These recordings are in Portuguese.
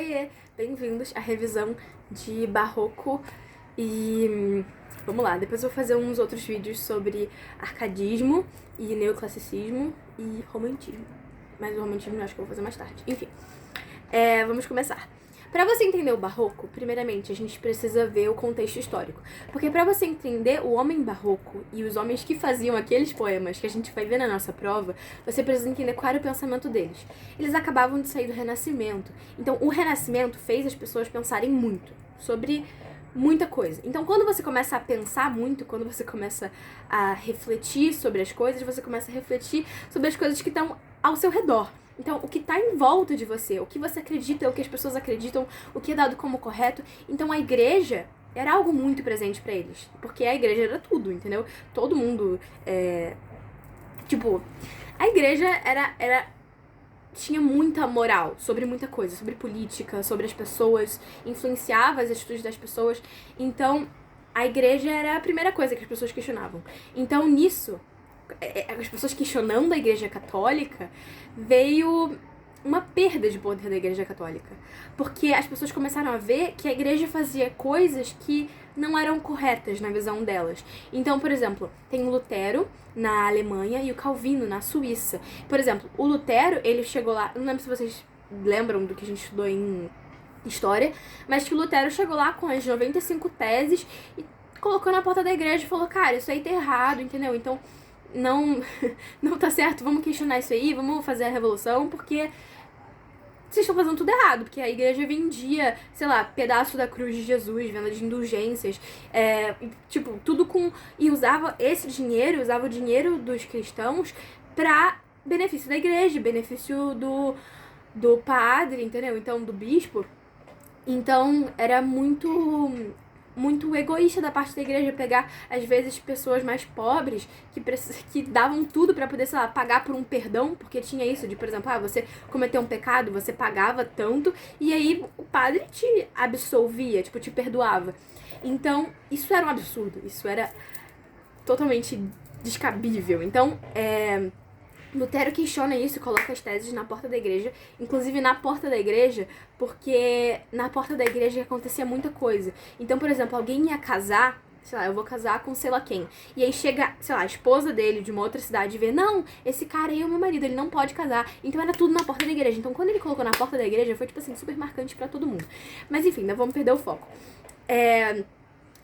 Oiê, bem-vindos à revisão de Barroco e vamos lá, depois eu vou fazer uns outros vídeos sobre arcadismo e neoclassicismo e romantismo, mas o romantismo eu acho que eu vou fazer mais tarde. Enfim, vamos começar. Para você entender o barroco, primeiramente a gente precisa ver o contexto histórico. Porque para você entender o homem barroco e os homens que faziam aqueles poemas que a gente vai ver na nossa prova, você precisa entender qual era o pensamento deles. Eles acabavam de sair do Renascimento. Então o Renascimento fez as pessoas pensarem muito sobre muita coisa. Então quando você começa a pensar muito, quando você começa a refletir sobre as coisas, você começa a refletir sobre as coisas que estão ao seu redor. Então, o que está em volta de você, o que você acredita, o que as pessoas acreditam, o que é dado como correto. Então, a igreja era algo muito presente para eles. Porque a igreja era tudo, entendeu? Todo mundo, a igreja tinha muita moral sobre muita coisa, sobre política, sobre as pessoas, influenciava as atitudes das pessoas. Então, a igreja era a primeira coisa que as pessoas questionavam. Então, nisso, as pessoas questionando a igreja católica, veio uma perda de poder da igreja católica. Porque as pessoas começaram a ver que a igreja fazia coisas que não eram corretas na visão delas. Então, por exemplo, tem o Lutero na Alemanha e o Calvino na Suíça. Por exemplo, o Lutero, ele chegou lá, não lembro se vocês lembram do que a gente estudou em história, mas que o Lutero chegou lá com as 95 teses e colocou na porta da igreja e falou, cara, isso aí tá errado, entendeu? Então, não tá certo, vamos questionar isso aí, vamos fazer a revolução, porque vocês estão fazendo tudo errado, porque a igreja vendia, sei lá, pedaço da cruz de Jesus, venda de indulgências, tudo com... E usava o dinheiro dos cristãos pra benefício da igreja, benefício do padre, entendeu? Então, do bispo. Então, era muito egoísta da parte da igreja pegar, às vezes, pessoas mais pobres que davam tudo pra poder, sei lá, pagar por um perdão, porque tinha isso de, por exemplo, você cometeu um pecado, você pagava tanto, e aí o padre te absolvia, te perdoava. Então, isso era um absurdo, isso era totalmente descabível. Então, Lutero questiona isso e coloca as teses na porta da igreja, inclusive na porta da igreja, porque na porta da igreja acontecia muita coisa. Então, por exemplo, alguém ia casar, sei lá, eu vou casar com sei lá quem, e aí chega, sei lá, a esposa dele de uma outra cidade e vê, não, esse cara aí é o meu marido, ele não pode casar. Então era tudo na porta da igreja. Então quando ele colocou na porta da igreja, foi super marcante pra todo mundo. Mas enfim, não vamos perder o foco.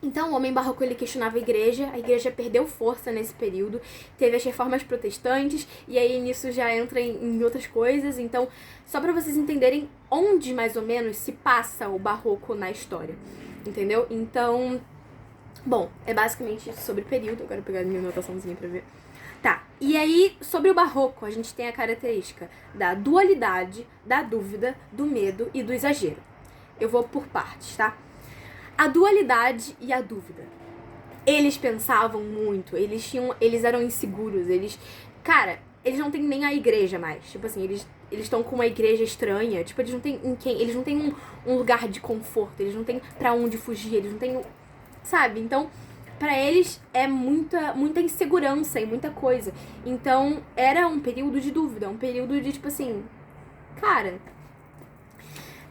Então, o homem barroco, ele questionava a igreja perdeu força nesse período, teve as reformas protestantes, e aí nisso já entra em outras coisas. Então, só pra vocês entenderem onde, mais ou menos, se passa o barroco na história, entendeu? Então, bom, é basicamente isso sobre o período. Agora eu vou pegar minha anotaçãozinha pra ver. Tá, e aí, sobre o barroco, a gente tem a característica da dualidade, da dúvida, do medo e do exagero. Eu vou por partes, tá? A dualidade e a dúvida. Eles pensavam muito, eles eram inseguros, eles não têm nem a igreja mais. Eles estão com uma igreja estranha, eles não têm eles não têm um lugar de conforto, eles não têm pra onde fugir, eles não têm, sabe? Então, pra eles é muita insegurança e muita coisa. Então, era um período de dúvida, um período de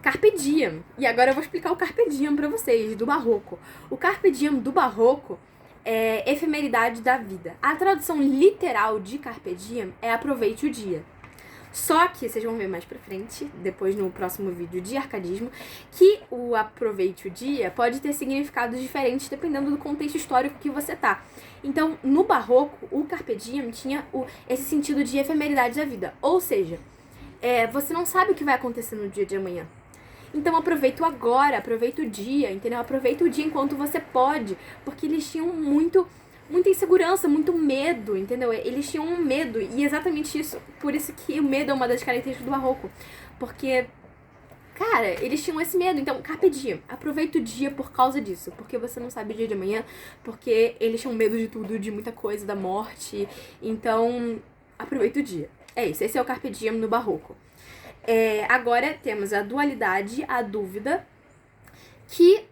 Carpe diem. E agora eu vou explicar o Carpe diem pra vocês, do barroco. O Carpe diem do barroco é efemeridade da vida. A tradução literal de Carpe diem é aproveite o dia. Só que, vocês vão ver mais pra frente, depois no próximo vídeo de arcadismo, que o aproveite o dia pode ter significados diferentes dependendo do contexto histórico que você tá. Então, no barroco, o Carpe diem tinha esse sentido de efemeridade da vida. Ou seja, você não sabe o que vai acontecer no dia de amanhã. Então aproveita o agora, aproveita o dia, entendeu? Aproveita o dia enquanto você pode, porque eles tinham muita insegurança, muito medo, entendeu? Eles tinham um medo, e exatamente isso, por isso que o medo é uma das características do barroco, porque, eles tinham esse medo. Então, carpe diem, aproveita o dia por causa disso, porque você não sabe o dia de amanhã, porque eles tinham medo de tudo, de muita coisa, da morte, então aproveita o dia. É isso, esse é o carpe diem no barroco. Agora temos a dualidade, a dúvida, que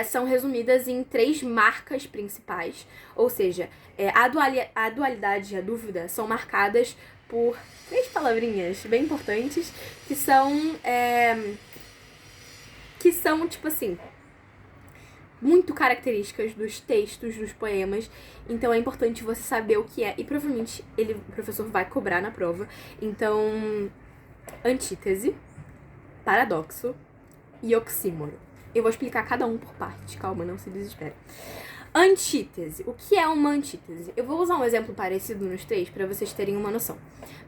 são resumidas em 3 marcas principais. Ou seja, a dualidade e a dúvida são marcadas por 3 palavrinhas bem importantes, que são são, tipo assim, muito características dos textos, dos poemas, então é importante você saber o que é, e provavelmente o professor vai cobrar na prova. Então, antítese, paradoxo e oxímoro. Eu vou explicar cada um por parte, calma, não se desespere. Antítese. O que é uma antítese? Eu vou usar um exemplo parecido nos três para vocês terem uma noção.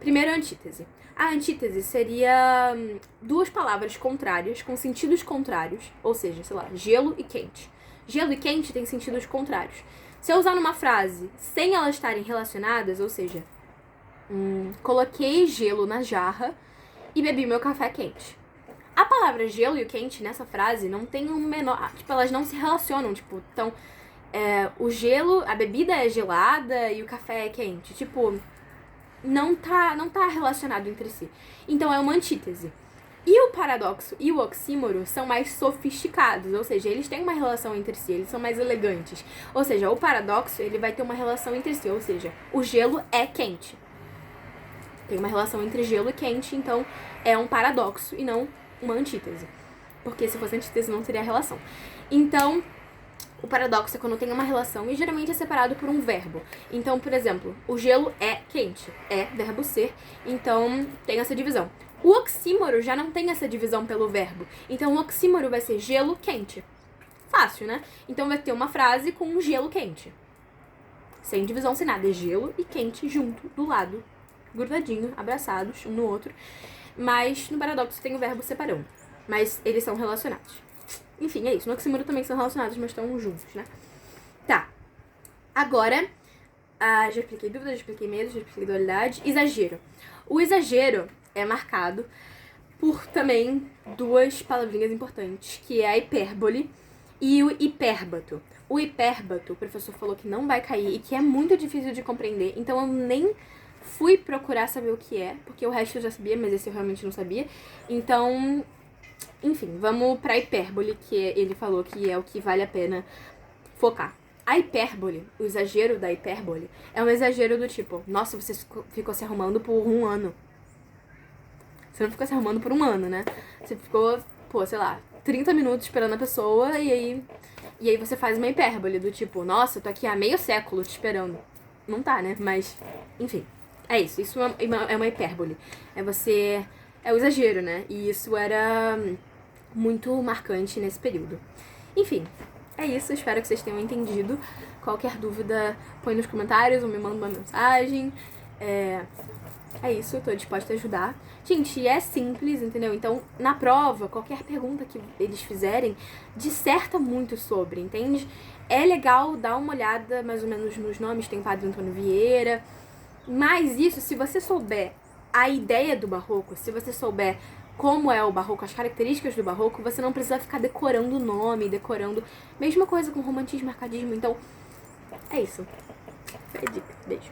Primeiro, antítese. A antítese seria duas palavras contrárias com sentidos contrários, ou seja, sei lá, gelo e quente. Gelo e quente têm sentidos contrários. Se eu usar numa frase sem elas estarem relacionadas, ou seja, coloquei gelo na jarra e bebi meu café quente. A palavra gelo e o quente nessa frase não tem um menor... Tipo, elas não se relacionam, tipo, então... o gelo, a bebida é gelada e o café é quente. Tipo, não tá relacionado entre si. Então é uma antítese. E o paradoxo e o oxímoro são mais sofisticados, ou seja, eles têm uma relação entre si, eles são mais elegantes. Ou seja, o paradoxo, ele vai ter uma relação entre si, ou seja, o gelo é quente. Tem uma relação entre gelo e quente, então é um paradoxo e não uma antítese. Porque se fosse antítese não teria relação. Então, o paradoxo é quando tem uma relação e geralmente é separado por um verbo. Então, por exemplo, o gelo é quente. É verbo ser, então tem essa divisão. O oxímoro já não tem essa divisão pelo verbo. Então, o oxímoro vai ser gelo quente. Fácil, né? Então, vai ter uma frase com um gelo quente. Sem divisão, sem nada. É gelo e quente junto, do lado, grudadinho, abraçados um no outro. Mas no paradoxo tem o verbo separando. Mas eles são relacionados. Enfim, é isso. No oxímoro também são relacionados, mas estão juntos, né? Tá. Agora, já expliquei dúvida, já expliquei medo, já expliquei dualidade. Exagero. O exagero é marcado por também duas palavrinhas importantes, que é a hipérbole e o hipérbato. O hipérbato, o professor falou que não vai cair e que é muito difícil de compreender, então eu nem fui procurar saber o que é, porque o resto eu já sabia, mas esse eu realmente não sabia. Então... Enfim, vamos pra hipérbole, que ele falou que é o que vale a pena focar. A hipérbole, o exagero da hipérbole, é um exagero do tipo, nossa, você ficou se arrumando por um ano. Você não ficou se arrumando por um ano, né? Você ficou, sei lá, 30 minutos esperando a pessoa e aí você faz uma hipérbole do tipo, nossa, eu tô aqui há meio século te esperando. Não tá, né? Mas, enfim, é isso. Isso é uma hipérbole. É o exagero, né? E isso era muito marcante nesse período. Enfim, é isso. Espero que vocês tenham entendido. Qualquer dúvida, põe nos comentários ou me manda uma mensagem. É isso, eu tô disposta a ajudar. Gente, é simples, entendeu? Então, na prova, qualquer pergunta que eles fizerem, disserta muito sobre, entende? É legal dar uma olhada mais ou menos nos nomes. Tem o Padre Antônio Vieira. Mas isso, se você souber a ideia do barroco, se você souber como é o barroco, as características do barroco, você não precisa ficar decorando o nome, decorando... Mesma coisa com romantismo, arcadismo, então... É isso. Foi a dica. Beijo.